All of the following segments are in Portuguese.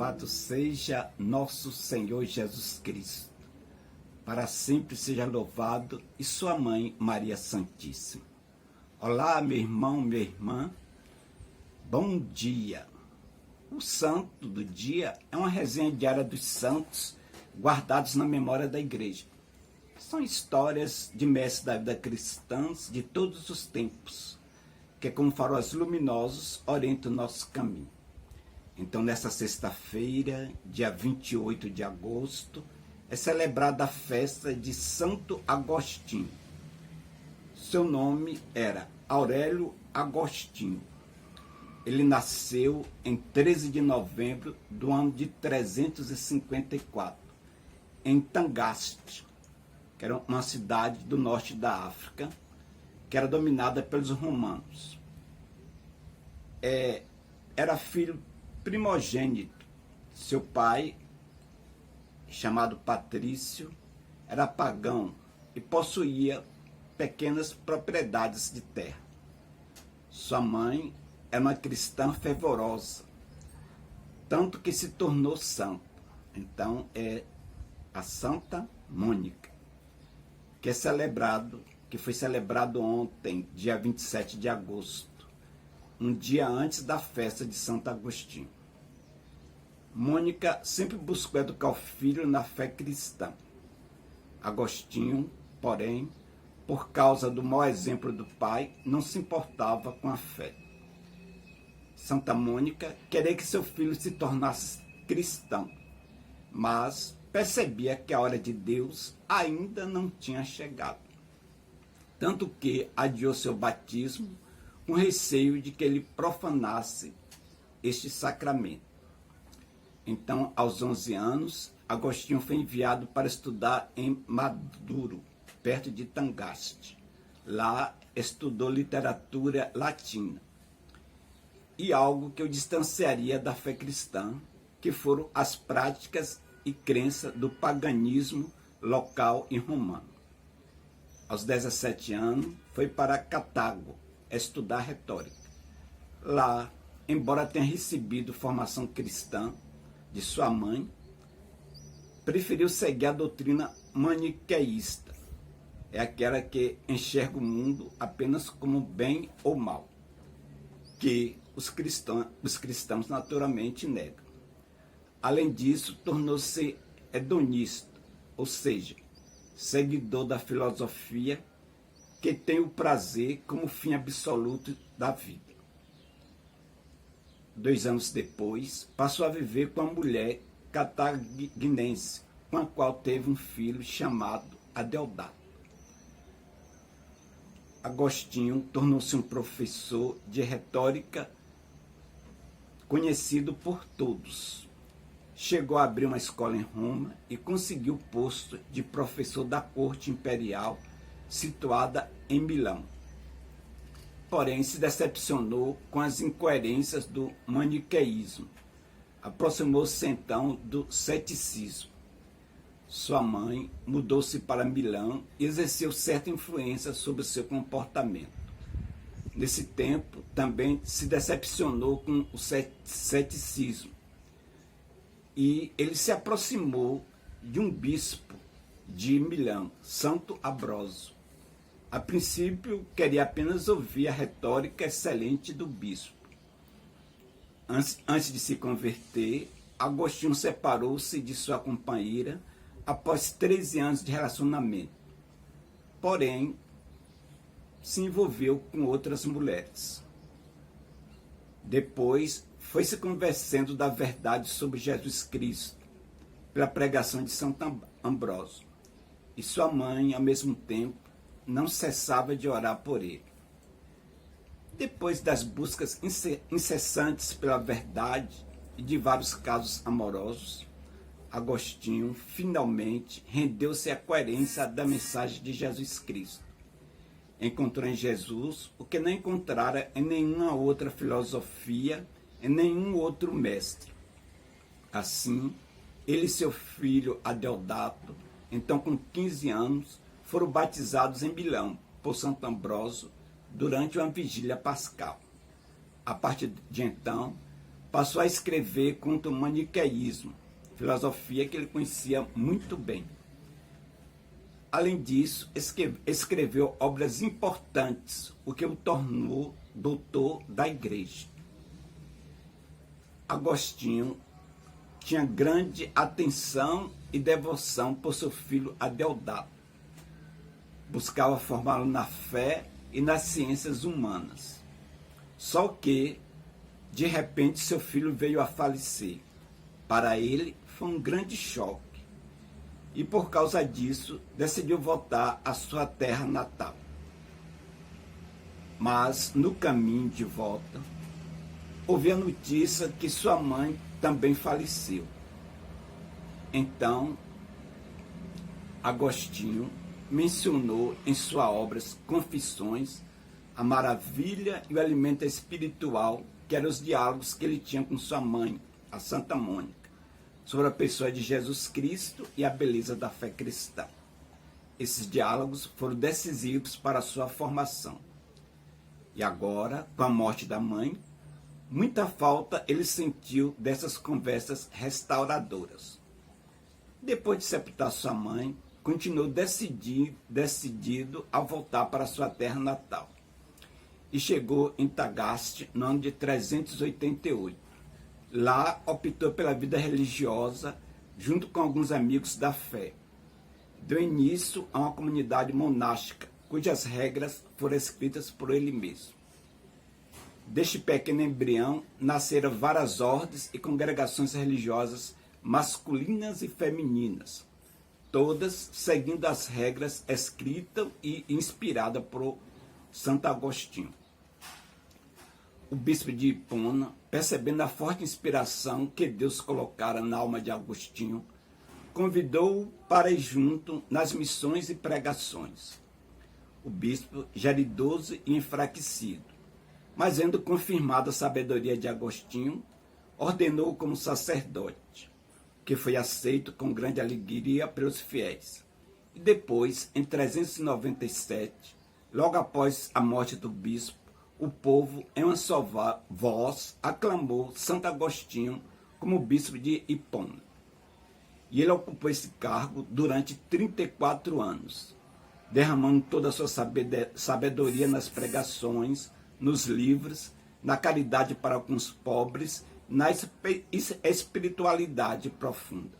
Louvado seja nosso Senhor Jesus Cristo. Para sempre seja louvado e sua mãe Maria Santíssima. Olá, meu irmão, minha irmã. Bom dia. O santo do dia é uma resenha diária dos santos guardados na memória da igreja. São histórias de mestres da vida cristãs de todos os tempos, que como faróis luminosos orientam o nosso caminho. Então, nesta sexta-feira, dia 28 de agosto, é celebrada a festa de Santo Agostinho. Seu nome era Aurélio Agostinho. Ele nasceu em 13 de novembro do ano de 354, em Tangaste, que era uma cidade do norte da África, que era dominada pelos romanos. Era filho primogênito. Seu pai, chamado Patrício, era pagão e possuía pequenas propriedades de terra. Sua mãe era uma cristã fervorosa, tanto que se tornou santa. Então é a Santa Mônica, que foi celebrado ontem, dia 27 de agosto, um dia antes da festa de Santo Agostinho. Mônica sempre buscou educar o filho na fé cristã. Agostinho, porém, por causa do mau exemplo do pai, não se importava com a fé. Santa Mônica queria que seu filho se tornasse cristão, mas percebia que a hora de Deus ainda não tinha chegado. Tanto que adiou seu batismo com receio de que ele profanasse este sacramento. Então, aos 11 anos, Agostinho foi enviado para estudar em Maduro, perto de Tangaste. Lá estudou literatura latina e algo que o distanciaria da fé cristã, que foram as práticas e crenças do paganismo local e romano. Aos 17 anos, foi para Cartago estudar retórica. Lá, embora tenha recebido formação cristã de sua mãe, preferiu seguir a doutrina maniqueísta. É aquela que enxerga o mundo apenas como bem ou mal, que os cristãos naturalmente negam. Além disso, tornou-se hedonista, ou seja, seguidor da filosofia que tem o prazer como fim absoluto da vida. 2 anos depois, passou a viver com uma mulher cartaginense, com a qual teve um filho chamado Adeodato. Agostinho tornou-se um professor de retórica conhecido por todos. Chegou a abrir uma escola em Roma e conseguiu o posto de professor da corte imperial situada em Milão. Porém, se decepcionou com as incoerências do maniqueísmo. Aproximou-se então do ceticismo. Sua mãe mudou-se para Milão e exerceu certa influência sobre seu comportamento. Nesse tempo, também se decepcionou com o ceticismo. E ele se aproximou de um bispo de Milão, Santo Ambrósio. A princípio, queria apenas ouvir a retórica excelente do bispo. Antes de se converter, Agostinho separou-se de sua companheira após 13 anos de relacionamento. Porém, se envolveu com outras mulheres. Depois, foi se convencendo da verdade sobre Jesus Cristo, pela pregação de Santo Ambrósio. E sua mãe, ao mesmo tempo, não cessava de orar por ele. Depois das buscas incessantes pela verdade e de vários casos amorosos, Agostinho finalmente rendeu-se à coerência da mensagem de Jesus Cristo. Encontrou em Jesus o que não encontrara em nenhuma outra filosofia, em nenhum outro mestre. Assim, ele e seu filho Adeodato, então com 15 anos, foram batizados em Milão por Santo Ambrósio durante uma vigília pascal. A partir de então, passou a escrever contra o maniqueísmo, filosofia que ele conhecia muito bem. Além disso, escreveu obras importantes, o que o tornou doutor da Igreja. Agostinho tinha grande atenção e devoção por seu filho Adeodato. Buscava formá-lo na fé e nas ciências humanas. Só que, de repente, seu filho veio a falecer. Para ele, foi um grande choque. E por causa disso, decidiu voltar à sua terra natal. Mas, no caminho de volta, ouviu a notícia que sua mãe também faleceu. Então, Agostinho mencionou em suas obras Confissões a maravilha e o alimento espiritual, que eram os diálogos que ele tinha com sua mãe, a Santa Mônica, sobre a pessoa de Jesus Cristo e a beleza da fé cristã. Esses diálogos foram decisivos para a sua formação. E agora, com a morte da mãe, muita falta ele sentiu dessas conversas restauradoras. Depois de sepultar sua mãe, continuou decidido a voltar para sua terra natal. E chegou em Tagaste no ano de 388. Lá optou pela vida religiosa, junto com alguns amigos da fé. Deu início a uma comunidade monástica, cujas regras foram escritas por ele mesmo. Deste pequeno embrião nasceram várias ordens e congregações religiosas masculinas e femininas, todas seguindo as regras escritas e inspiradas por Santo Agostinho. O bispo de Hipona, percebendo a forte inspiração que Deus colocara na alma de Agostinho, convidou-o para ir junto nas missões e pregações. O bispo já era idoso e enfraquecido, mas vendo confirmada a sabedoria de Agostinho, ordenou-o como sacerdote, que foi aceito com grande alegria pelos fiéis. E depois, em 397, logo após a morte do bispo, o povo, em uma só voz, aclamou Santo Agostinho como bispo de Hipona. E ele ocupou esse cargo durante 34 anos, derramando toda a sua sabedoria nas pregações, nos livros, na caridade para com os pobres, na espiritualidade profunda.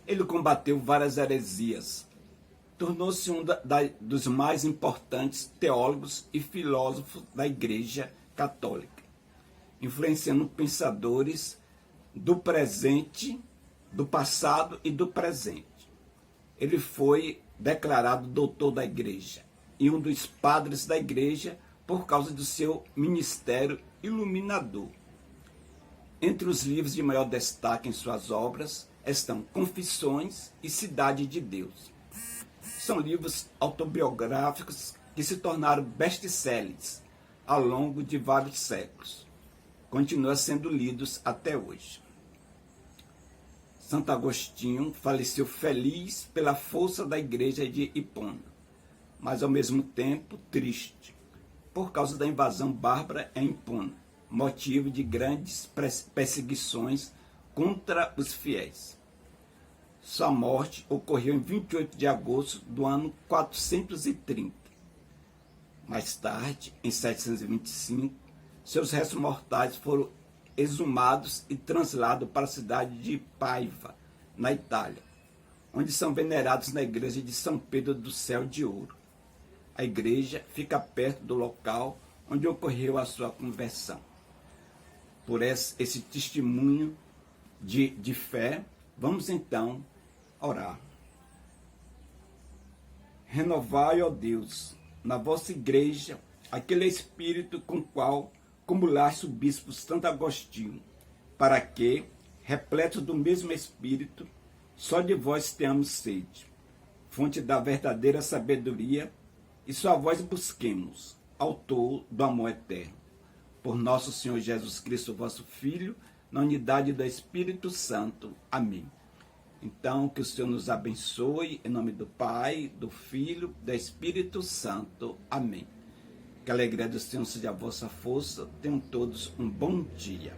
Ele combateu várias heresias, tornou-se um dos mais importantes teólogos e filósofos da Igreja Católica, influenciando pensadores do presente, do passado e do presente. Ele foi declarado doutor da Igreja e um dos padres da Igreja por causa do seu ministério iluminador. Entre os livros de maior destaque em suas obras estão Confissões e Cidade de Deus. São livros autobiográficos que se tornaram best-sellers ao longo de vários séculos. Continuam sendo lidos até hoje. Santo Agostinho faleceu feliz pela força da Igreja de Hipona, mas ao mesmo tempo triste, por causa da invasão bárbara em Hipona, motivo de grandes perseguições contra os fiéis. Sua morte ocorreu em 28 de agosto do ano 430. Mais tarde, em 725, seus restos mortais foram exumados e transladados para a cidade de Paiva, na Itália, onde são venerados na igreja de São Pedro do Céu de Ouro. A igreja fica perto do local onde ocorreu a sua conversão. Por esse testemunho de fé, vamos então orar. Renovai, ó Deus, na vossa igreja, aquele espírito com o qual cumulaste o bispo Santo Agostinho, para que, repleto do mesmo espírito, só de vós tenhamos sede, fonte da verdadeira sabedoria, e sua voz busquemos, autor do amor eterno. Por nosso Senhor Jesus Cristo, vosso Filho, na unidade do Espírito Santo. Amém. Então, que o Senhor nos abençoe, em nome do Pai, do Filho, do Espírito Santo. Amém. Que a alegria do Senhor seja a vossa força. Tenham todos um bom dia.